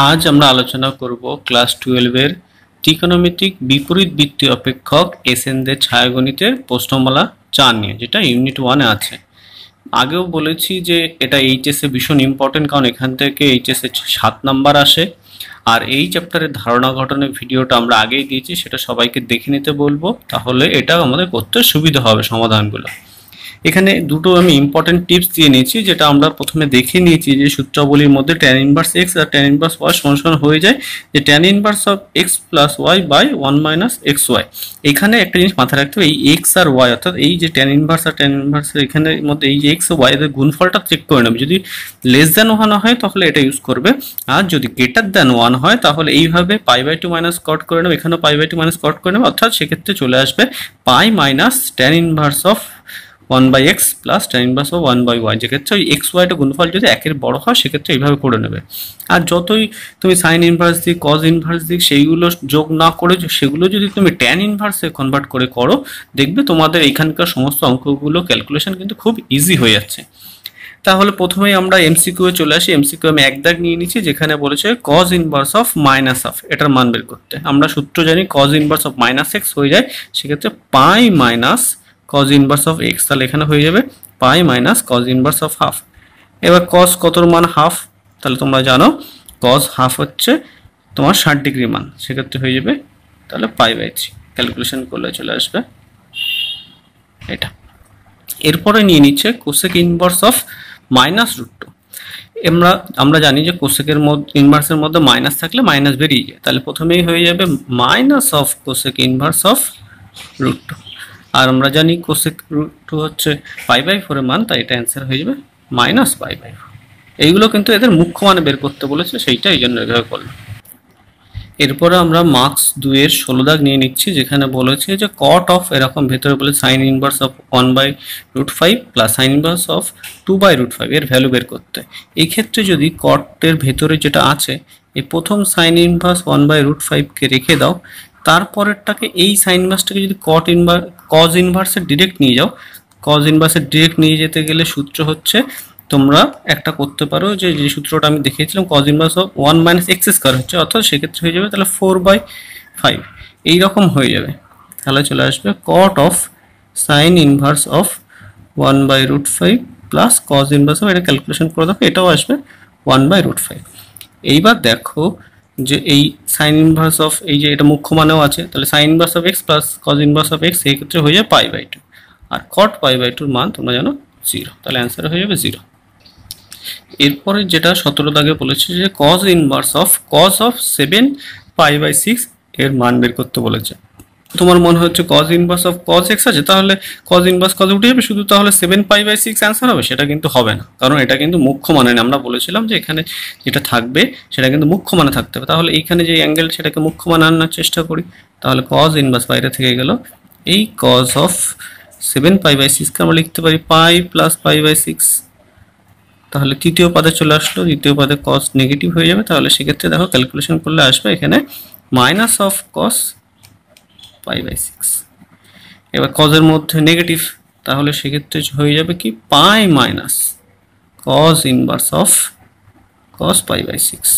আজ আমরা আলোচনা করব ক্লাস 12 এর ত্রিকোণমিতিক বিপরীত বৃত্তীয় অপেক্ষক এসএনদের ছায়াগণিতের প্রশ্নমালা 4 নিয়ে, যেটা ইউনিট 1 এ আছে। আগেও বলেছি যে এটা এইচএস এ ভীষণ ইম্পর্টেন্ট, কারণ এখান থেকে এইচএস এ 7 নাম্বার আসে। আর এই চ্যাপ্টারের ধারণা গঠনের ভিডিওটা আমরা আগেই দিয়েছি, সেটা সবাইকে দেখে নিতে বলবো, তাহলে এটা আমাদের করতে সুবিধা হবে সমাধানগুলো। এখানে দুটো আমি ইম্পর্টেন্ট টিপস দিয়ে নিয়েছি, যেটা আমরা প্রথমে দেখে নিয়েছি যে সূত্রাবলীর মধ্যে tan ইনভার্স x আর tan ইনভার্স y সমান হয়ে যায় যে tan inverse of x plus y by 1 minus xy। এখানে একটা জিনিস মাথায় রাখতে হবে, এই x আর y অর্থাৎ এই যে tan ইনভার্স আর tan ইনভার্স এখানে মধ্যে এই যে x ও y এর গুণফলটা চেক করে নেবে। যদি লেস দ্যান 1 হয় তাহলে এটা ইউজ করবে, আর যদি গ্রেটার দ্যান 1 হয় তাহলে এইভাবে π/2 মাইনাস কট করে নেবে, এখানেও π/2 মাইনাস কট করে নেবে, অর্থাৎ সেক্ষেত্রে চলে আসবে pi minus tan inverse of 1/x plus tan inverse of 1/y। যেক্ষেত্রে ওই এক্স ওয়াইটা গুণফল যদি একের বড় হয় সেক্ষেত্রে এইভাবে করে নেবে। আর যতই তুমি সাইন ইনভার্স দিক কজ ইনভার্স দিক সেইগুলো যোগ না করে সেগুলো যদি তুমি ট্যান ইনভার্সে কনভার্ট করে করো, দেখবে তোমাদের এইখানকার সমস্ত অঙ্কগুলো ক্যালকুলেশন কিন্তু খুব ইজি হয়ে যাচ্ছে। তাহলে প্রথমেই আমরা এমসিকিউ এ চলে আসি। এমসিকিউ আমি এক দাগ নিয়ে নিচ্ছি, যেখানে বলেছে cos inverse of minus of, এটার মান বের করতে। আমরা সূত্র জানি cos inverse of minus x হয়ে যায়, সেক্ষেত্রে pi minus cos inverse of x, তাহলে এখানে হয়ে যাবে pi minus cos inverse of half. এবার cos কতর মান হাফ, তাহলে তোমরা জানো cos হাফ হচ্ছে তোমার 60 ডিগ্রি মান, সেক্ষেত্রে হয়ে যাবে তাহলে π/3। ক্যালকুলেশন করলে চলে আসবে এটা। এরপরে নিয়ে নিচ্ছে কোসেক ইনভার্স অফ মাইনাস √2। আমরা জানি যে কোসেকের মধ্যে ইনভার্সের মধ্যে মাইনাস থাকলে মাইনাস বেরিয়ে যায়, তাহলে প্রথমেই হয়ে যাবে minus of cosec inverse of √2। আর আমরা জানি কোসেক √2 হচ্ছে π/4 এর মান, তাই এটা অ্যান্সার হয়ে যাবে মাইনাস π/4। এইগুলো কিন্তু এদের মুখ্য মানে বের করতে বলেছে, সেইটা এই জন্য এভাবে করলাম। এরপরে আমরা মার্কস 2 এর 16 দাগ নিয়ে নিচ্ছি, যেখানে বলেছে যে কট অফ এরকম ভেতরে বলে sign inverse of 1/√5 plus sign inverse of 2/√5 এর ভ্যালু বের করতে। এই ক্ষেত্রে যদি কটের ভেতরে যেটা আছে এই প্রথম সাইন ইনভার্স 1/√5 কে রেখে দাও, তারপরেরটাকে এই সাইন ইনভার্সটাকে যদি কজ ইনভার্সের ডিরেক্ট নিয়ে যাও, কজ ইনভার্সের ডিরেক্ট নিয়ে যেতে গেলে সূত্র হচ্ছে, তোমরা একটা করতে পারো যে সূত্রটা আমি দেখিয়েছিলাম cause inverse of 1 minus x square হচ্ছে, অর্থাৎ সেক্ষেত্রে হয়ে যাবে তাহলে 4/5 এইরকম হয়ে যাবে। তাহলে চলে আসবে cot of sine inverse of 1/√5 plus cos inverse of, এটা ক্যালকুলেশন করে দেখো এটাও আসবে 1/√5। এইবার দেখো যে এই সাইন ইনভার্স অফ এই যে এটা মুখ্য মানেও আছে, তাহলে sign inverse of x plus cos inverse of x এই ক্ষেত্রে হয়ে যায় π/2, আর কট π/2 মান তোমরা জানো 0, তাহলে অ্যান্সার হয়ে যাবে 0। এরপরে যেটা 17 দাগে বলেছে যে cos inverse of cos of 7π/6 এর মান বের করতে বলেছে। তোমার মনে হচ্ছে cos inverse of cos x আছে, তাহলে কজ ইনভার্স কজ উঠে যাবে, শুধু তাহলে 7π/6 অ্যান্সার হবে, সেটা কিন্তু হবে না, কারণ এটা কিন্তু মুখ্য মানে না। আমরা বলেছিলাম যে এখানে যেটা থাকবে সেটা কিন্তু মুখ্য মানে থাকতে হবে। তাহলে এইখানে যে অ্যাঙ্গেল সেটাকে মুখ্য মানে আনার চেষ্টা করি, তাহলে কজ ইনভার্স বাইরে থেকে গেল, এই কজ অফ 7π/6 কে আমরা লিখতে পারি পাই প্লাস π/6। তাহলে তৃতীয় পদে চলে আসলো, দ্বিতীয় পদে কস নেগেটিভ হয়ে যাবে, তাহলে সেক্ষেত্রে দেখো ক্যালকুলেশন করলে আসবে এখানে মাইনাস অফ কস π/6। এবার কজের মধ্যে নেগেটিভ, তাহলে সেক্ষেত্রে হয়ে যাবে কি pi minus cos inverse of cos π/6।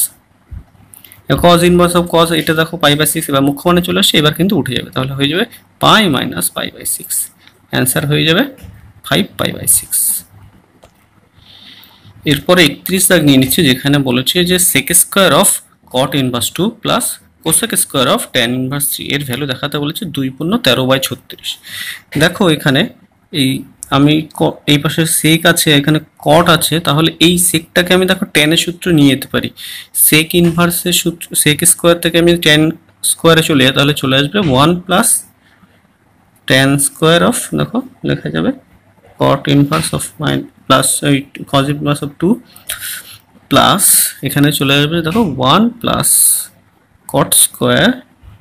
Cos inverse of cos এটা দেখো π/6 এবার মুখ্য মানে চলে আসছে, এবার কিন্তু উঠে যাবে, তাহলে হয়ে যাবে পাই মাইনাস π/6, অ্যান্সার হয়ে যাবে 5π/6। এরপরে 31 দাগ নিয়ে নিচ্ছে, যেখানে বলেছে যে sec square of cot inverse 2 plus cosec square of tan inverse 3 এর ভ্যালু দেখাতে বলেছে 2×13/36। দেখো এখানে আমি এই পাশে সেক আছে, এখানে কট আছে, তাহলে এই সেকটাকে আমি দেখো ট্যানের সূত্র নিয়ে যেতে পারি। সেক ইনভার্সের সূত্র সেক স্কোয়ার থেকে আমি ট্যান স্কোয়ারে চলে যাই, তাহলে চলে আসবে 1 প্লাস ট্যান স্কোয়ার অফ, দেখো লেখা যাবে কট inverse of plus cos inverse of 2 plus এখানে চলে আসবে দেখো 1 plus cot square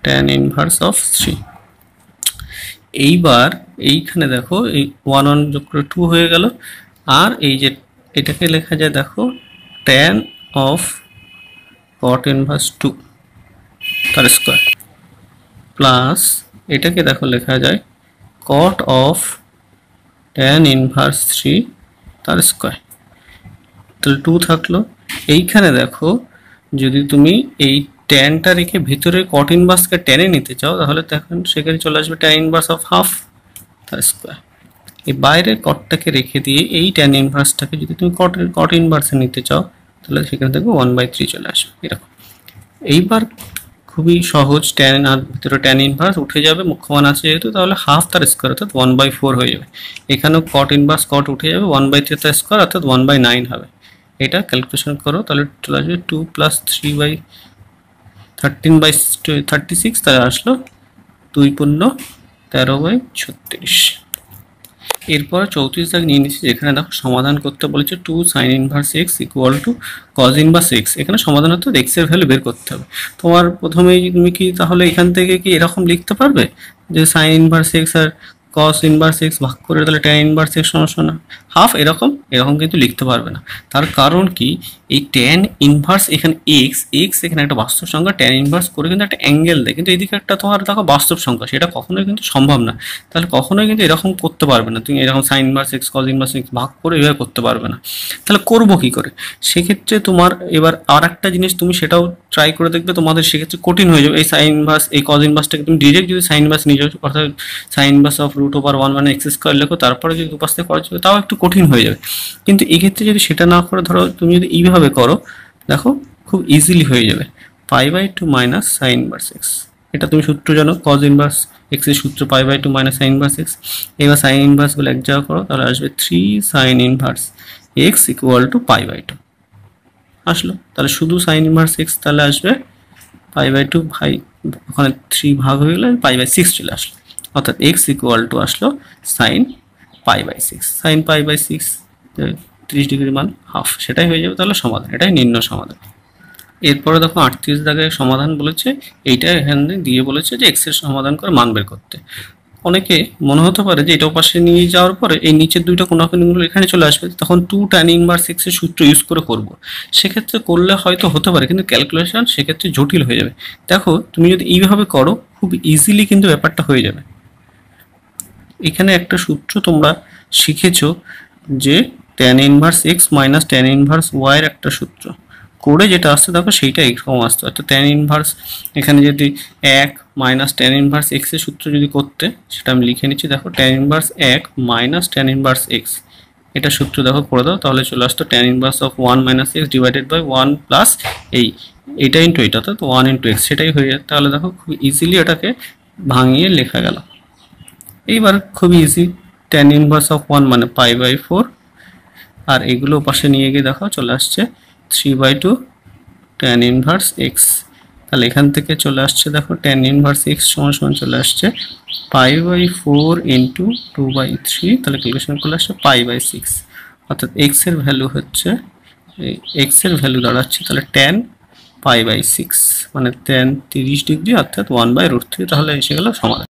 tan inverse of 3। এইবার এইখানে দেখো এই 1 1 যোগ করে 2 হয়ে গেল, আর এই যে এটাকে লেখা যায় দেখো ট্যান অফ কট ইনভার্স 2 তার স্কোয়ার প্লাস এটাকে দেখো লেখা যায় কট অফ ট্যান ইনভার্স 3 তার স্কোয়ার, তাহলে 2 থাকলো। এইখানে দেখো যদি তুমি এই ট্যানটা রেখে ভিতরে কট ইনভার্সকে টেনে নিতে চাও তাহলে তখন সেখানে চলে আসবে ট্যান ইনভার্স অফ হাফ তার স্কোয়ার। এই বাইরের কটটাকে রেখে দিয়ে এই ট্যান ইনভার্সটাকে যদি তুমি কট ইনভার্সে নিতে চাও তাহলে সেখানে দেখবে 1/3 চলে আসবে এরকম। এইবার খুবই সহজ, ট্যান আর ভিতরে ট্যান ইনভার্স উঠে যাবে, মুখ্যমান আছে যেহেতু, তাহলে হাফ তার স্কোয়ার অর্থাৎ 1/4 হয়ে যাবে। এখানেও কট ইনভার্স কট উঠে যাবে, 1/3 তার স্কোয়ার অর্থাৎ 1/9 হবে। এটা ক্যালকুলেশন করো তাহলে চলে আসবে 2 + 3/13/36, তাহলে আসলো 2 × 13/36। এরপর 34 দাগ নিয়ে নিচ্ছি, যেখানে দেখো সমাধান করতে বলেছে 2 sin inverse x = cos inverse x। এখানে সমাধান হতে x এর ভ্যালু বের করতে হবে। তোমার প্রথমেই তুমি কি তাহলে এখান থেকে কি এরকম লিখতে পারবে যে sin ইনভার্স x আর cos ইনভার্স x ভাগ করে তাহলে tan ইনভার্স x সমান হাফ, এরকম কিন্তু লিখতে পারবে না। তার কারণ কি, এই tan ইনভার্স এখানে x এখানে একটা বাস্তব সংখ্যা, tan ইনভার্স করে কিন্তু একটা অ্যাঙ্গেল দেয়, কিন্তু এদিকে একটা তোমার দেখো বাস্তব সংখ্যা, সেটা কখনোই কিন্তু সম্ভব না। তাহলে কখনোই কিন্তু এরকম করতে পারবে না, তুমি এরকম sin inverse x cos inverse x ভাগ করে এভাবে করতে পারবে না। তাহলে করবো কি করে? সেক্ষেত্রে তোমার এবার আর একটা জিনিস তুমি সেটাও ট্রাই করে দেখবে, তোমাদের সেক্ষেত্রে কঠিন হয়ে যাবে। এই sin ইনভার্স এই cos ইনভার্সটাকে তুমি ডিরেক্ট যদি sin ইনভার্স নিয়ে যাও, অর্থাৎ sin ইনভার্স অফ √1 মানে x² লেখো, তারপরে যদি দুপাশ থেকে করা যাবে তাও একটু কঠিন হয়ে যাবে। কিন্তু এক্ষেত্রে যদি সেটা না করে ধরো তুমি যদি এইভাবে করো, দেখো খুব ইজিলি হয়ে যাবে, π/2 - sin ইনভার্স x। এটা তুমি সূত্র জানো, cos ইনভার্স x এর সূত্র π/2 - sin ইনভার্স x। এবার sin ইনভার্স গুলো এক জায়গা করো, তাহলে আসবে 3 sin ইনভার্স x = π/2 আসলো। তাহলে শুধু sin ইনভার্স x তাহলে আসবে π/2 ভাই, ওখানে 3 ভাগ হয়ে গেলে π/6 চলে আসলো, অর্থাৎ x = আসলো sin π/6। sin π/6 30 ডিগ্রি মান হাফ, সেটাই হয়ে যাবে তাহলে সমাধান, এটাই নির্ণয় সমাধান। এরপরে দেখো 38 দাগের সমাধান বলেছে, এইটা এখানে দিয়ে বলেছে যে x এর সমাধান করে মান বের করতে। অনেকে মনে হতে পারে যে এটা পাশে নিয়ে যাওয়ার পরে এই নিচের দুইটা কোণাকুণিগুলো এখানে চলে আসবে, তখন 2 tan ইনভার্স x এর সূত্র ইউজ করে করব। সেক্ষেত্রে করলে হয়তো হতে পারে, কিন্তু ক্যালকুলেশন সেক্ষেত্রে জটিল হয়ে যাবে। দেখো তুমি যদি এইভাবে করো খুব ইজিলি কিন্তু ব্যাপারটা হয়ে যাবে। এখানে একটা সূত্র তোমরা শিখেছো যে tan inverse x - tan inverse y এর একটা সূত্র করে যেটা আসছে দেখো সেইটা এরকম আসছে, অর্থাৎ tan ইনভার্স এখানে যদি 1 - tan ইনভার্স x এর সূত্র যদি করতে, সেটা আমি লিখে নিচ্ছি। দেখো tan inverse 1 - tan inverse x, এটা সূত্র দেখো করে দাও, তাহলে চলে আসতো tan inverse of 1 - x divided by 1 plus এইটা ইন্টু এটা, অর্থাৎ 1 × x, সেটাই হয়ে যায়। তাহলে দেখো খুব ইজিলি এটাকে ভাঙিয়ে লেখা গেল। এইবার খুবই ইজি, tan ইনভার্স অফ 1 মানে π/4, আর এগুলো পাশে নিয়ে গিয়ে দেখো চলে আসছে 3/2 tan ইনভার্স x। তাহলে এখান থেকে চলে আসছে দেখো tan ইনভার্স x সমান চলে আসছে π/4 × 2/3, তাহলে ক্যালকুলেশন করলে আসছে π/6, অর্থাৎ x এর ভ্যালু হচ্ছে x এর ভ্যালু দাঁড়াচ্ছে তাহলে tan π/6 মানে tan 30 ডিগ্রি অর্থাৎ 1/√3। তাহলে এসে গেল সমাধান।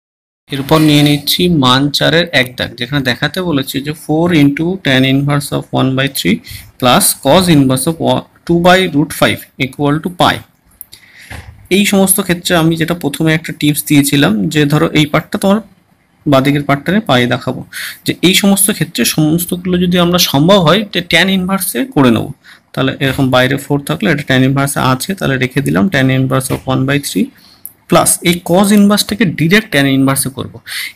এরপর নিয়ে নিচ্ছি মান 4 এর এক দাগ, যেখানে দেখাতে বলেছে যে 4 × tan inverse of 1/3 plus cos inverse of 2/√5 = π। এই সমস্ত ক্ষেত্রে আমি যেটা প্রথমে একটা টিপস দিয়েছিলাম যে ধরো এই পার্টটা তোমার বাদিকের পার্টটা পায়ে দেখাবো, যে এই সমস্ত ক্ষেত্রে সমস্তগুলো যদি আমরা সম্ভব হয় যে tan ইনভার্সে করে নেব। তাহলে এরকম বাইরে 4 থাকলে এটা tan ইনভার্সে আছে, তাহলে রেখে দিলাম tan ইনভার্স অফ 1/3 প্লাস এই cos ইনভার্সটাকে ডিরেক্ট tan ইনভার্সে করব।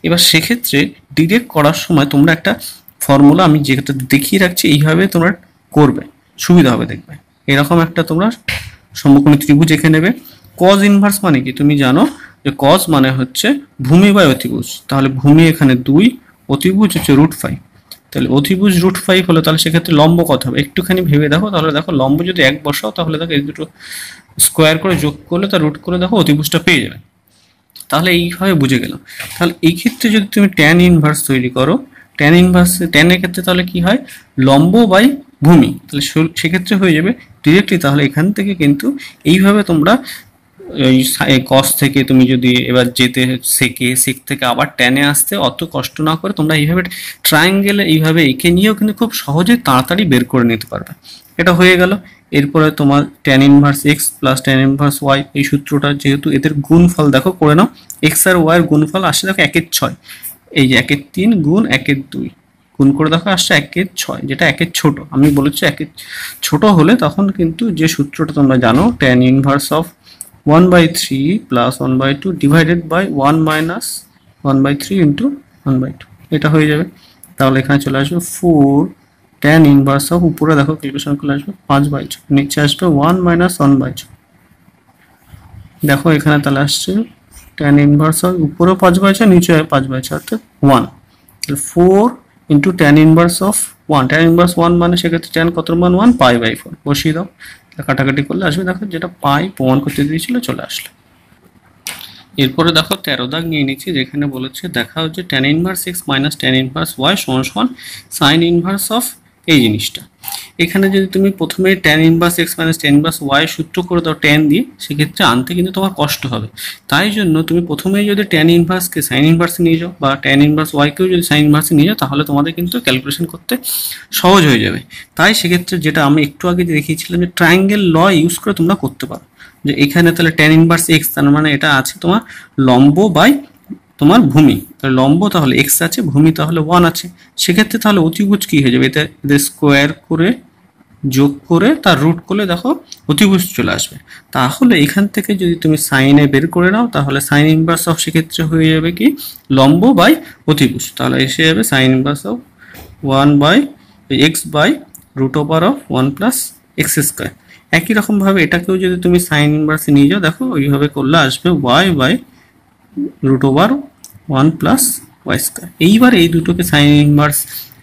এবার সেক্ষেত্রে ডিরেক্ট করার সময় তোমরা একটা ফর্মুলা আমি যেটা দেখিয়ে রাখছি এইভাবে তোমরা করবে, সুবিধা হবে দেখবে। এরকম একটা তোমরা সমকোণী ত্রিভুজ এঁকে নেবে। cos ইনভার্স মানে কি তুমি জানো যে cos মানে হচ্ছে ভূমি বাই অতিভুজ, তাহলে ভূমি এখানে 2, অতিভুজ হচ্ছে √5, তাহলে অতিভুজ √5 হলো, তাহলে সেক্ষেত্রে লম্ব কত হবে একটুখানি ভেবে দেখো। তাহলে দেখো লম্ব যদি 1 বসাও তাহলে দেখো এই দুটো স্কোয়ার করে যোগ করলে তার রুট করে দেখো অতিভুজটা পেয়ে যাবে। তাহলে এইভাবে বুঝে গেলাম। তাহলে এই ক্ষেত্রে যদি তুমি tan ইনভার্স তৈরি করো, tan ইনভার্স tan এর ক্ষেত্রে তাহলে কি হয় লম্ব বাই ভূমি, তাহলে সেক্ষেত্রে হয়ে যাবে ডিরেক্টলি। তাহলে এখান থেকে কিন্তু এইভাবে তোমরা এই cos থেকে তুমি যদি এবার যেতে sec থেকে আবার tan এ আসতে অত কষ্ট না করে তোমরা এইভাবে ট্রায়াঙ্গেলে এইভাবে এঁকে নিয়েও কিন্তু খুব সহজে তাড়াতাড়ি বের করে নিতে পারবে। এটা হয়ে গেল। এরপরে তোমার tan inverse x plus tan inverse y, এই সূত্রটা যেহেতু এদের গুণফল দেখো করে নাও, x আর y এর গুণফল আসছে দেখো 1/6, এই যে 1/3 গুণ 1/2, গুণ করে দেখো আসছে 1/6, যেটা 1 ছোট। আমি বলেছি 1 ছোট হলে তখন কিন্তু যে সূত্রটা তোমরা জানো, tan inverse of 1/3 plus 1/2 divided by 1 minus 1/3 into 1/2, এটা হয়ে যাবে। তাহলে এখানে চলে আসবে 4 tan ইনভার্স অফ, উপরে দেখো ক্যালকুলেশন করে আসবে 5/6, নিচে আসবে 1 মাইনাস 1/6। দেখো এখানে তাহলে আসছে tan ইনভার্স অফ উপরে 5/6 নিচে 5/6 অর্থাৎ 1, 4 into tan inverse of 1, tan inverse 1 মানে সেক্ষেত্রে tan কত মান 1 পাই/4 বসিয়ে দাও, কাটাকাটি করলে আসবে দেখো যেটা পাই প্রমাণ করতে দিয়েছিল চলে আসলো। এরপরে দেখো 13 দাগ নিয়ে নিচ্ছি, যেখানে বলেছে দেখা হচ্ছে tan inverse x minus tan inverse y সমান sin ইনভার্স অফ এই জিনিসটা। এখানে যদি তুমি প্রথমে tan inverse x minus tan inverse y সূত্র করে দাও tan দিয়ে, সেক্ষেত্রে আনতে কিন্তু তোমার কষ্ট হবে। তাই জন্য তুমি প্রথমেই যদি tan ইনভার্সকে sin ইনভার্সে নিয়ে যাও বা tan ইনভার্স y কেও যদি sin ইনভার্সে নিয়ে যাও, তাহলে তোমাদের কিন্তু ক্যালকুলেশন করতে সহজ হয়ে যাবে। তাই সেক্ষেত্রে যেটা আমি একটু আগে দেখিয়েছিলাম যে ট্রায়াঙ্গেল ল ইউজ করে তোমরা করতে পারো, যে এখানে তাহলে tan ইনভার্স x, তার মানে এটা আছে তোমার লম্ব বাই তোমার ভূমি, তাহলে লম্ব তাহলে x আছে, ভূমি তাহলে 1 আছে। সেক্ষেত্রে তাহলে অতিভুজ কি হয়ে যাবে, এদের স্কোয়ার করে যোগ করে তার রুট করলে দেখো অতিভুজ চলে আসবে। তাহলে এখান থেকে যদি তুমি সাইনে বের করে নাও, তাহলে সাইন ইনভার্স অফ সেক্ষেত্রে হয়ে যাবে কি লম্ব বাই অতিভুজ, তাহলে এসে যাবে sine inverse of 1 by x by root over of 1 plus x square. একই রকম ভাবে এটাকেও যদি তুমি সাইন ইনভার্সে নিয়ে যাও, দেখো ওইভাবে করলে আসবে y by root over 1 plus y square. এইবার এই দুটোকে sine inverse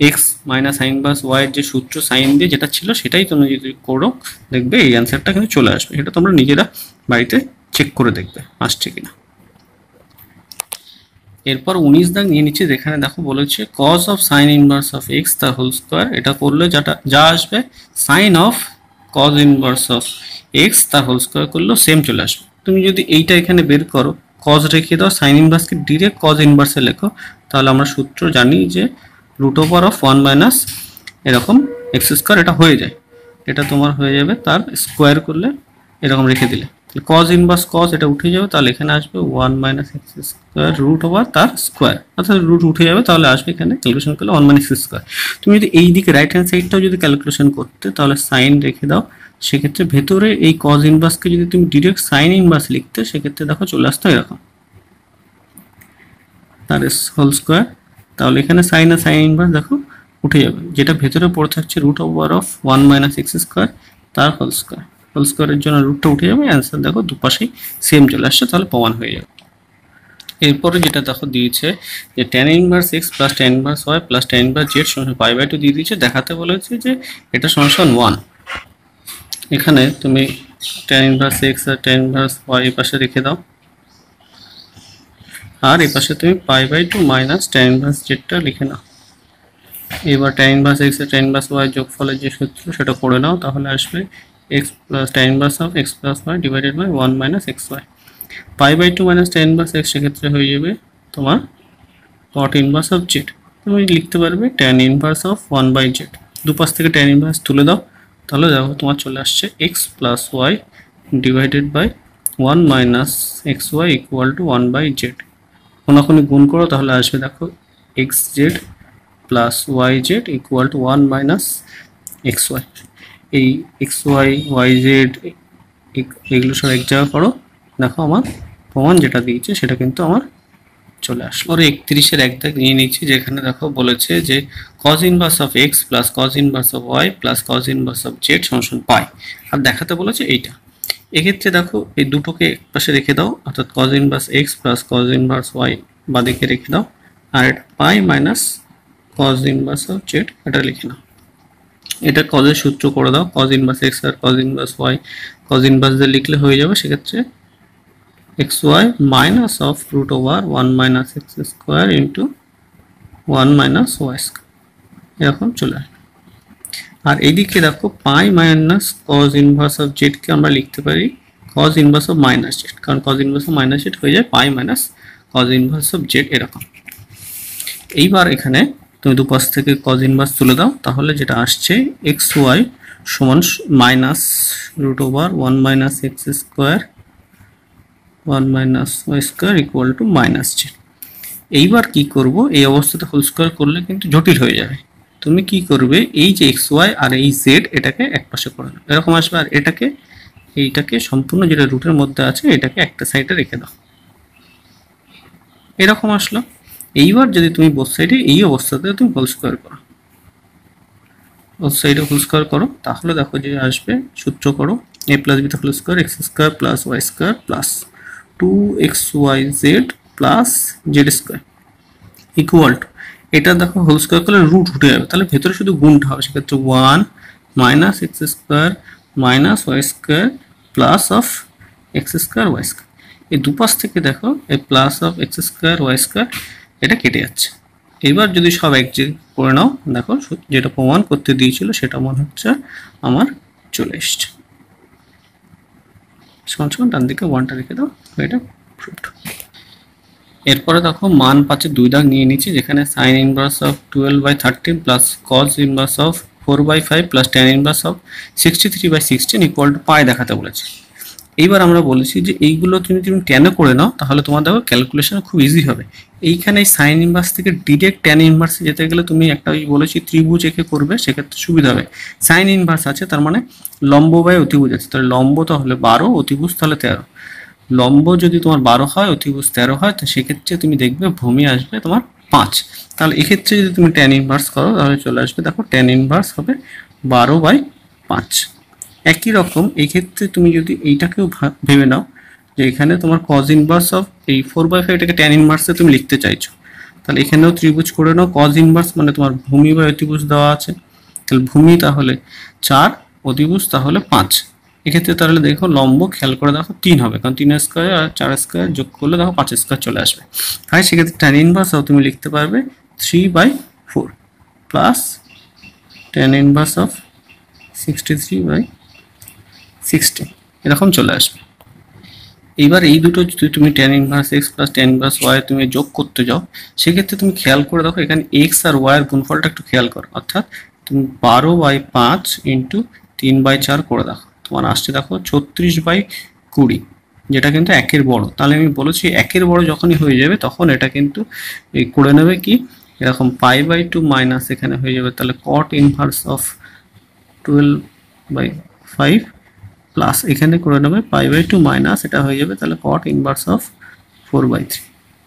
x minus sine inverse y এর যে সূত্র সাইন দিয়ে যেটা ছিল সেটাই তোমরা যদি করো, দেখবে এই অ্যান্সারটা কিন্তু চলে আসবে। এটা তোমরা নিজেরা বাড়িতে চেক করে দেখবে আসছে কিনা। এরপর 19 দাগ নিয়ে নিচ্ছে, যেখানে দেখো বলেছে cos of sine inverse of x তার হোল স্কোয়ার। এটা করলে যা আসবে sine of cos inverse of x তার হোল স্কোয়ার করলেও সেম চলে আসবে। তুমি যদি এইটা এখানে বের করো, কজ রেখে দাও, সাইন ইনভার্সকে ডিরেক্ট কজ ইনভার্সে লেখো, তাহলে আমরা সূত্র জানি যে রুট ওভার অফ 1 মাইনাস এরকম এক্স স্কোয়ার, এটা হয়ে যায়, এটা তোমার হয়ে যাবে তার স্কোয়ার করলে এরকম রেখে দিলে কজ ইনভার্স কজ এটা উঠে যাবে, তাহলে এখানে আসবে 1 minus x square root over তার স্কোয়ার, অর্থাৎ রুট উঠে যাবে, তাহলে আসবে এখানে ক্যালকুলেশন করলে 1 মাইনাস এক্স স্কোয়ার। তুমি যদি এই দিকে রাইট হ্যান্ড সাইডটাও যদি ক্যালকুলেশন করতে, তাহলে সাইন রেখে দাও, সেক্ষেত্রে ভেতরে এই কজ ইনভার্সকে যদি তুমি ডিরেক্ট সাইন ইনভার্স লিখতে, সেক্ষেত্রে দেখো চলে আসতো এরকম তার হোল স্কোয়ার, তাহলে এখানে সাইন আর সাইন ইনভার্স দেখো উঠে যাবে, যেটা ভেতরে পড়ে থাকছে root over of 1 minus x square তার হোল স্কোয়ার, হোল স্কোয়ারের জন্য রুটটা উঠে যাবে, অ্যান্সার দেখো দুপাশেই সেম চলে আসছে, তাহলে প্রমাণ হয়ে যাবে। এরপরে যেটা দেখো দিয়েছে যে tan inverse x plus tan inverse y plus tan inverse z সমান π/2 দিয়ে দিয়েছে, দেখাতে বলেছে যে এটা সমান 1। এখানে তুমি tan ইনভার্স x আর tan ইনভার্স y এই পাশে রেখে দাও, আর এই পাশে তুমি π/2 মাইনাস tan ইনভার্স z টা লিখে নাও। এবার tan ইনভার্স x আর tan ইনভার্স y যোগফলের যে সূত্র সেটা করে নাও, তাহলে আসবে x plus tan inverse of x plus y divided by 1 minus xy। π/2 minus tan inverse x সেক্ষেত্রে হয়ে যাবে তোমার cot ইনভার্স অফ z। তুমি লিখতে পারবে tan ইনভার্স অফ 1/z, দুপাশ থেকে tan ইনভার্স তুলে দাও, তাহলে দেখো তোমার চলে আসছে x plus y divided by 1 minus xy equal to 1/z। কোনাকুনি গুণ করো, তাহলে আসবে দেখো xz plus yz equal to 1 minus xy। এই xy yz এগুলো সব এক জায়গা করো, দেখো আমার প্রমাণ যেটা দিয়েছে সেটা কিন্তু আমার চলে আসলো। পরে 31-এর এক দাগ নিয়ে নিচ্ছি, যেখানে দেখো বলেছে যে cos inverse of x plus cos inverse of y plus cos inverse of z সমান পাই, আর দেখাতে বলেছে এইটা। এক্ষেত্রে দেখো এই দুটোকে এক পাশে রেখে দাও, অর্থাৎ cos inverse x plus cos inverse y বাদিকে রেখে দাও, আর এটা pi minus cos inverse of z এটা লিখে নাও। এটা কজের সূত্র করে দাও, cos ইনভার্স x আর cos inverse y, cos inverse দিয়ে লিখলে হয়ে যাবে, সেক্ষেত্রে xy minus of root over 1 minus x square into 1 minus y square এরকম চলে আসবে। আর এইদিকে দেখো pi minus cos inverse of z কে আমরা লিখতে পারি cos inverse of minus z, কারণ cos inverse of minus z হয়ে যায় pi minus cos inverse of z এরকম। এইবার এখানে তুমি দুপাশ থেকে cos ইনভার্স তুলে দাও, তাহলে যেটা আসছে xy সমান minus root over 1 minus x square 1 minus y square equal to minus z। এইবার কি করব, এই অবস্থাতে হোল স্কয়ার করলে কিন্তু জটিল হয়ে যাবে। তুমি কি করবে, এই যে এক্স ওয়াই আর এই জেড এটাকে একপাশে করে দাও, এরকম আসবে। আর এইটাকে সম্পূর্ণ যেটা রুটের মধ্যে আছে এটাকে একটা সাইডে রেখে দাও, এরকম আসলো। এইবার যদি তুমি বোথ সাইডে এই অবস্থাতে তুমি হোল স্কয়ার করো, বোথ সাইডে হোল স্কয়ার করো, তাহলে দেখো যে আসবে, সূত্র করো a plus B whole square x square plus y square plus 2xyz plus z square equal to, এটা দেখো হোল স্কয়ার করলে রুট উঠে যাবে, তাহলে ভেতরে শুধু গুণটা হবে, সেক্ষেত্রে 1 minus x square minus y square plus of x square y square. এই দুপাশ থেকে দেখো এই plus of x square y square এটা কেটে যাচ্ছে। এবার যদি সব এক জায়গায় করে নাও, দেখো যেটা প্রমাণ করতে দিয়েছিল সেটা মনে হচ্ছে আমার চলে এসছে। সমান ডান দিকে 1টা রেখে দাও, এটা প্রুভড। এরপরে দেখো মান 5 দুই দাগ নিয়ে নিচ্ছি, যেখানে sine inverse of 12/13 plus cos inverse of 4/5 plus tan inverse of 63/16 equal to pi দেখাতে বলেছে। এইবার আমরা বলেছি যে এইগুলো তুমি ট্যানে করে নাও, তাহলে তোমার দেখো ক্যালকুলেশন খুব ইজি হবে। এইখানে সাইন ইনভার্স থেকে ডিরেক্ট ট্যান ইনভার্সে যেতে গেলে তুমি একটা বলেছি ত্রিভুজ এঁকে করবে, সেক্ষেত্রে সুবিধা হবে। সাইন ইনভার্স আছে তার মানে লম্ব বাই অতিভুজ আছে, তাহলে লম্ব তাহলে 12, অতিভুজ তাহলে 13। লম্ব যদি তোমার 12 হয়, অতিভুজ 13 হয়, তো সেক্ষেত্রে তুমি দেখবে ভূমি আসবে তোমার 5। তাহলে এক্ষেত্রে যদি তুমি ট্যান ইনভার্স করো তাহলে চলে আসবে, দেখো ট্যান ইনভার্স হবে 12/5। একই রকম এই ক্ষেত্রে তুমি যদি এইটাকেও ভেবে নাও যে এখানে তোমার কজ ইনভার্স অফ এই 4/5 এটাকে ট্যান ইনভার্সে তুমি লিখতে চাইছো, তাহলে এখানেও ত্রিভুজ করে নাও। কজ ইনভার্স মানে তোমার ভূমি বা অতিভুজ দেওয়া আছে, তাহলে ভূমি তাহলে 4, অতিভুজ তাহলে 5। এক্ষেত্রে তাহলে দেখো লম্ব খেয়াল করে দেখো 3 হবে, কারণ 3 স্কয়ার আর 4 স্কয়ার যোগ করলে দেখো 5 স্কয়ার চলে আসবে। তাই সেক্ষেত্রে ট্যান ইনভার্স তুমি লিখতে পারবে 3/4 প্লাস ট্যান ইনভার্স অফ 63/60 এরকম চলে আসবে। এইবার এই দুটো যদি তুমি tan inverse x plus tan inverse y তুমি যোগ করতে যাও, সেক্ষেত্রে তুমি খেয়াল করে দেখো এখানে এক্স আর ওয়াই এর গুণফলটা একটু খেয়াল করো, অর্থাৎ তুমি 12/5 ইন্টু 3/4 করে দেখো, তোমার আসছে দেখো 36/20, যেটা কিন্তু একের বড়। তাহলে আমি বলেছি একের বড় যখনই হয়ে যাবে তখন এটা কিন্তু এই করে নেবে কি এরকম π/2 মাইনাস এখানে হয়ে যাবে, তাহলে cot ইনভার্স অফ 12/5 প্লাস এখানে করে নেবে π/2 মাইনাস এটা হয়ে যাবে, তাহলে cot ইনভার্স অফ 4/3।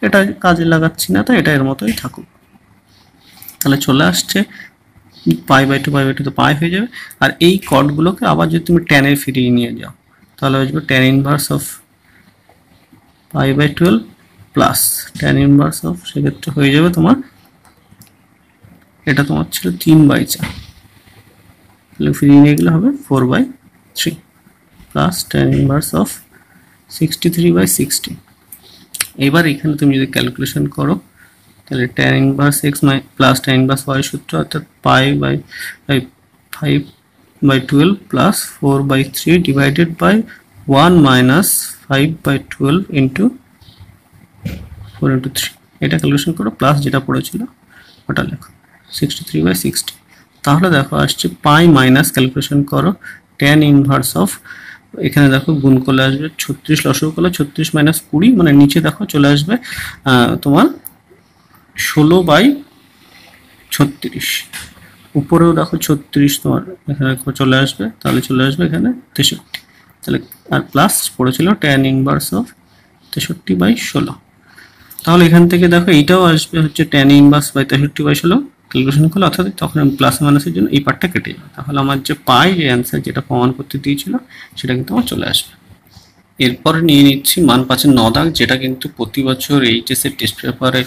এটা কাজে লাগাচ্ছি না, তাই এটা এর মতোই থাকুক। তাহলে চলে আসছে π/2 তো পাই হয়ে যাবে। আর এই কটগুলোকে আবার যদি তুমি ট্যানে ফিরিয়ে নিয়ে যাও তাহলে আসবে tan inverse of π/12 plus tan inverse of, সেক্ষেত্রে হয়ে যাবে তোমার এটা তোমার ছিল 3/4, তাহলে ফিরিয়ে নিয়ে গেলে হবে 4/3 প্লাস ট্যান ইনভার্স অফ 63/60। এবার এখানে তুমি যদি ক্যালকুলেশন করো তাহলে tan inverse x plus tan inverse y সূত্র, অর্থাৎ π/5/12 plus 4/3 divided by 1 minus 5/12 into 4 × 3। এটা ক্যালকুলেশন করো, প্লাস যেটা পড়েছিল ওটা লেখো 63/60। তাহলে দেখো আসছে পাই মাইনাস ক্যালকুলেশন করো ট্যান ইনভার্স অফ, এখানে দেখো গুণ করলে আসবে 36, লসগু করলে 36 মাইনাস 20 মানে নিচে দেখো চলে আসবে তোমার 16/36, উপরেও দেখো 36 তোমার এখানে চলে আসবে, তাহলে চলে আসবে এখানে 63। তাহলে আর প্লাস পড়েছিল ট্যান ইনভার্স অফ 63/16। তাহলে এখান থেকে দেখো এইটাও আসবে হচ্ছে ট্যান ইনভার্স বাই 63/16 ক্যালকুলেশন করলে, অর্থাৎ তখন আমি প্লাস মাইনাসের জন্য এই পার্টটা কেটে যাবে। তাহলে আমার যে পাই যে অ্যান্সার যেটা প্রমাণ করতে দিয়েছিল সেটা কিন্তু আমার চলে আসবে। এরপরে নিয়ে নিচ্ছি মান 5 9 দাগ, যেটা কিন্তু প্রতি বছর এইচএসের টেস্ট পেপারে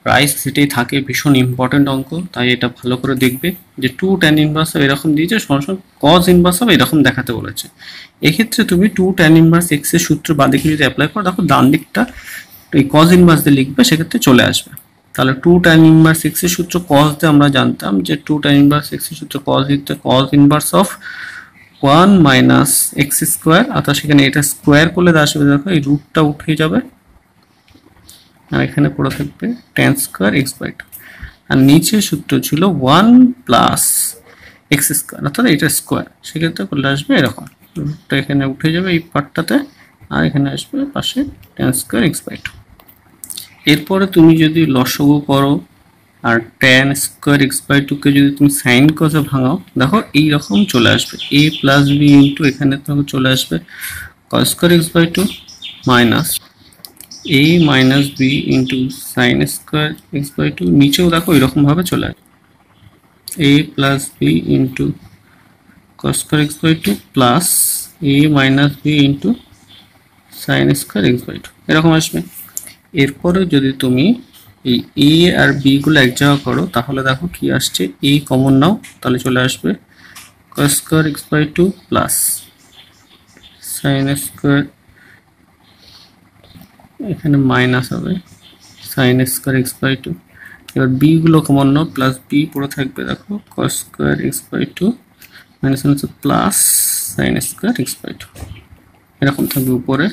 প্রায় সেটাই থাকে, ভীষণ ইম্পর্টেন্ট অঙ্ক, তাই এটা ভালো করে দেখবে যে 2 ট্যান ইনভার্স এরকম দিয়েছে, সরাসরি কজ ইনভার্স এরকম দেখাতে বলেছে। এক্ষেত্রে তুমি 2 ট্যান ইনভার্স এক্স এর সূত্র বাদিকে যদি অ্যাপ্লাই করো, দেখো ডান দিকটা এই কজ ইনভার্স দিয়ে লিখবে, সেক্ষেত্রে চলে আসবে। তাহলে 2 ট্যান ইনভার্স এক্স এর সূত্র কজ দিয়ে আমরা জানতাম যে 2 ট্যান ইনভার্স এক্স এর সূত্র কজ দিতে cause inverse of 1 minus x square, অর্থাৎ সেখানে এটা স্কোয়ার করলে আসবে দেখো এই রুটটা উঠে যাবে, আর এখানে পড়ে থাকবে tan স্কয়ার x/2, আর নিচে সূত্র ছিল 1 প্লাস এক্স স্কোয়ার, অর্থাৎ এটা স্কোয়ার, সেক্ষেত্রে করলে আসবে এরকম রুটটা এখানে উঠে যাবে এই পার্টটাতে, আর এখানে আসবে পাশে tan স্কয়ার x/2। এরপরে তুমি যদি লসাগু করো আর tan স্কোয়ার x/2 কে যদি তুমি সাইন কসে ভাঙাও, দেখো এই রকম চলে আসবে a প্লাস b ইন্টু এখানে তখন চলে আসবে cos square x/2 minus a minus b into sine square x/2, নিচেও দেখো এরকম ভাবে চলে আসবে a plus b into cos square x/2 plus a minus b into sine square x/2 এরকম আসবে। এরপরে যদি তুমি এই a আর b গুলো এক জায়গা করো তাহলে দেখো কি আসছে, a কমন নাও তাহলে চলে আসবে cos square x/2 plus sin square, এখানে মাইনাস হবে sin স্কয়ার x/2। এবার b গুলো কমন নাও, প্লাস b পুরো থাকবে দেখো cos square x/2 minus plus sin square x/2 এরকম থাকবে উপরে।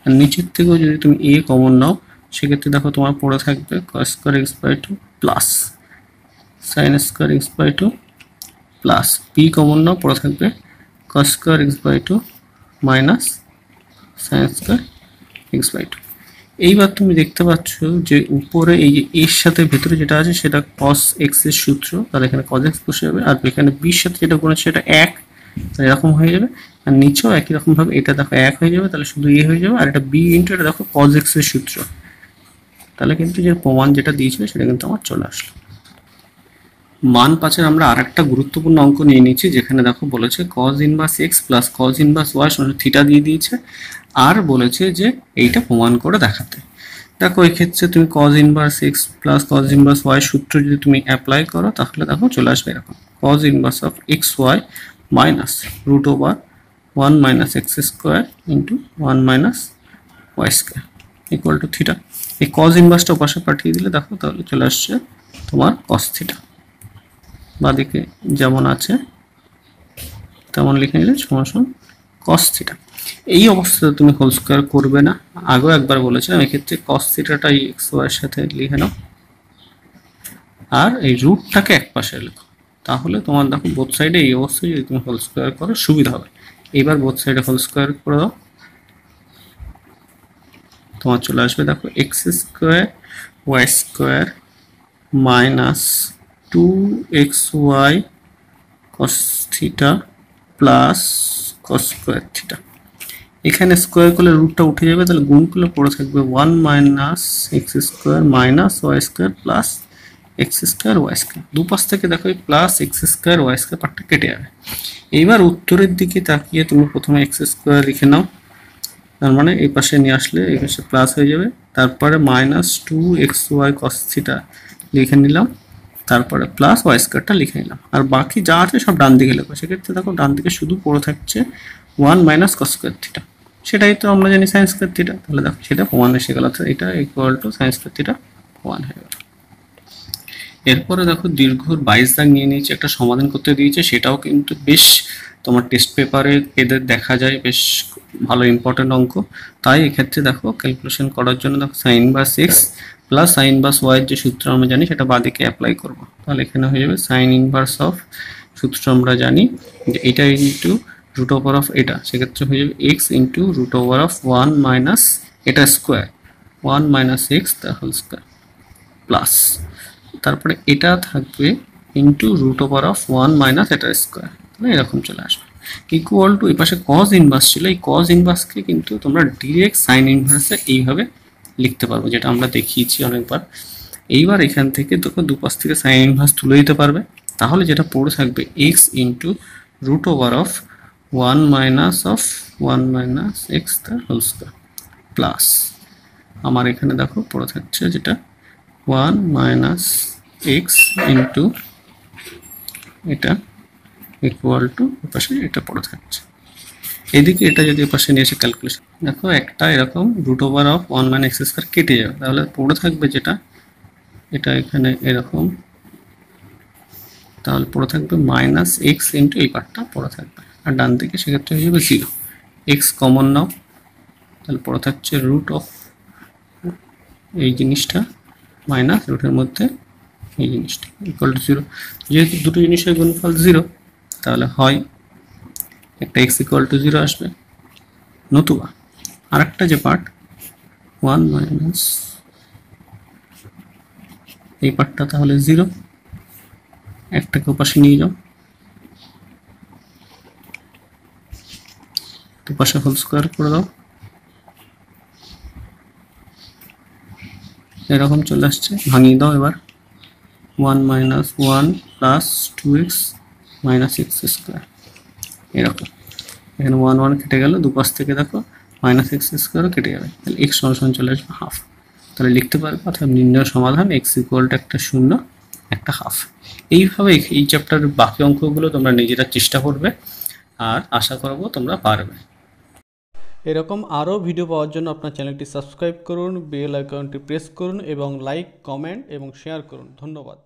আর নিচের থেকেও যদি তুমি a কমন নাও সেক্ষেত্রে দেখো তোমার পড়ে থাকবে cos square x/2 plus sin square x/2 plus b common নাও পড়ে থাকবে cos square x/2 minus sin square x/2। এইবার তুমি দেখতে পাচ্ছ যে উপরে এই যে এর সাথে ভেতরে যেটা আছে সেটা cos x এর সূত্র, তাহলে এখানে cos x বসে যাবে, আর এখানে b এর সাথে যেটা গুণ আছে সেটা 1, তাহলে এরকম হয়ে যাবে। আর নিচেও একই রকম ভাবে এটা দেখো 1 হয়ে যাবে, তাহলে শুধু a হয়ে যাবে, আর এটা b ইনটু এটা দেখো cos x এর সূত্র। তাহলে কিন্তু যে প্রমাণ যেটা দিয়েছিল সেটা কিন্তু আমার চলে আসলো। মান 5-এর আমরা আরেকটা গুরুত্বপূর্ণ অঙ্ক নিয়ে নিয়েছি, যেখানে দেখো বলেছে cos inverse x plus cos inverse y সমান থিটা দিয়ে দিয়েছে, আর বলেছে যে এইটা প্রমাণ করে দেখাতে। দেখো এই ক্ষেত্রে তুমি cos inverse x plus cos inverse y সূত্র যদি তুমি অ্যাপ্লাই করো তাহলে দেখো চলে আসবে এরকম cos inverse of xy minus root over 1 minus x square into 1 minus y square equal to theta. এই cos ইনভার্সটা পাশে পাঠিয়ে দিলে দেখো তাহলে চলে আসছে তোমার cos থিটা, বাদিকে যেমন আছে তেমন লিখে নিলে সমান cos থিটা। এই অবস্থাতে তুমি হোল স্কয়ার করবে না, আগেও একবার বলেছিলাম এক্ষেত্রে cos থিটাটা x y এর সাথে লিখে নাও, আর এই রুটটাকে এক পাশে লেখো, তাহলে তোমার দেখো বোথ সাইডে এই অবস্থায় যদি তুমি হোল স্কয়ার করো সুবিধা হবে। এবার বোথ সাইডে হোল স্কয়ার করে দাও, তোমার চলে আসবে দেখো x square y square minus 2xy cos theta plus cos square theta. এখানে স্কয়ার করলে রুটটা উঠে যাবে, তাহলে গুণ করলে পড়ে থাকবে 1 minus x square minus y square plus x square y square. দুপাশ থেকে দেখো এই plus x square y square পার্টটা কেটে যাবে। এইবার উত্তরের দিকে তাকিয়ে তুমি প্রথমে x স্কয়ার লিখে নাও, তার মানে এই পাশে নিয়ে আসলে এই পাশে প্লাস হয়ে যাবে, তারপরে মাইনাস 2xy cos থিটা লিখে নিলাম, তারপরে প্লাস y স্কয়ারটা লিখে নিলাম, আর বাকি যা আছে সব ডান দিকে লিখো। সেক্ষেত্রে দেখো ডান দিকে শুধু পড়ে থাকছে 1 মাইনাস cos স্কয়ার থিটা, সেটাই তো আমরা জানি sin স্কয়ার থিটা, তাহলে দেখো সেটা প্রমাণ এসে গেল, এটা equal two sin square theta প্রমাণ হয়ে গেল। এরপরে দেখো দীর্ঘ 22 দাগ নিয়ে নিয়েছে, একটা সমাধান করতে দিয়েছে, সেটাও কিন্তু বেশ তোমার টেস্ট পেপারে এদের দেখা যায় বেশ ভালো ইম্পর্টেন্ট অঙ্ক। তাই এক্ষেত্রে দেখো ক্যালকুলেশন করার জন্য দেখো sin inverse x plus sin inverse y যে সূত্র আমরা জানি সেটা বাদিকে অ্যাপ্লাই করব। তাহলে এখানে হয়ে যাবে sin ইনভার্স অফ, সূত্র আমরা জানি যে এটা ইন্টু রুট ওভার অফ এটা, সেক্ষেত্রে হয়ে যাবে x into root over of 1 minus এটা square 1 minus x the whole square plus, তারপরে এটা থাকবে into root over of 1 minus এটা স্কোয়ার, তাহলে এরকম চলে আসবে ইকুয়াল টু এই পাশে cos ইনভার্স ছিল, এই cos ইনভার্সকে কিন্তু তোমরা ডিরেক্ট sin ইনভার্সে এইভাবে লিখতে পারবে, যেটা আমরা দেখিয়েছি অনেকবার। এইবার এখান থেকে তোকে দুপাশ থেকে sin ইনভার্স তুলে দিতে পারবে, তাহলে যেটা পড়ে থাকবে x into root over of 1 minus x the whole square plus, আমার এখানে দেখো পড়ে থাকছে যেটা 1 মাইনাস এক্স ইন্টু এটা ইকুয়াল টু পাশে এটা পড়ে থাকছে। এদিকে এটা যদি পাশে নিয়ে এসে ক্যালকুলেশন দেখো একটা এরকম root over of 1 minus x square কেটে যাবে, তাহলে পড়ে থাকবে যেটা এটা এখানে এরকম, তাহলে পড়ে থাকবে মাইনাস এক্স ইন্টু এই পার্টটা পড়ে থাকবে, আর ডান দিকে সেক্ষেত্রে হয়ে যাবে 0, এক্স কমন নাও, তাহলে পড়ে থাকছে রুট অফ এই জিনিসটা মাইনাস রুটের মধ্যে এই জিনিসটা ইকুয়াল টু 0। যেহেতু দুটো জিনিসের গুণফল 0 তাহলে হয় একটা x ইকুয়াল টু 0 আসবে, নতুবা আরেকটা যে পার্ট 1 মাইনাস এই পার্টটা তাহলে 0, একটাকে ওপাশে নিয়ে যাও, দুপাশে হোল স্কোয়ার করে দাও, এরকম চলে আসছে। ভাঙিয়ে দাও এবার, 1 - 1 + 2x - x স্কোয়ার, এরকম। এখানে 1 1 কেটে গেল, দুপাশ থেকে দেখো -x স্কোয়ারও কেটে যাবে, তাহলে x সমান চলে আসবে হাফ। তাহলে লিখতে পারবে অর্থাৎ নির্ণয় সমাধান x = একটা 0 একটা হাফ। এইভাবে এই চ্যাপ্টারের বাকি অঙ্কগুলো তোমরা নিজেরা চেষ্টা করবে, আর আশা করব তোমরা পারবে। এরকম আরও ভিডিও পাওয়ার জন্য আপনার চ্যানেলটি সাবস্ক্রাইব করুন, বেল আইকনটি প্রেস করুন এবং লাইক, কমেন্ট এবং শেয়ার করুন। ধন্যবাদ।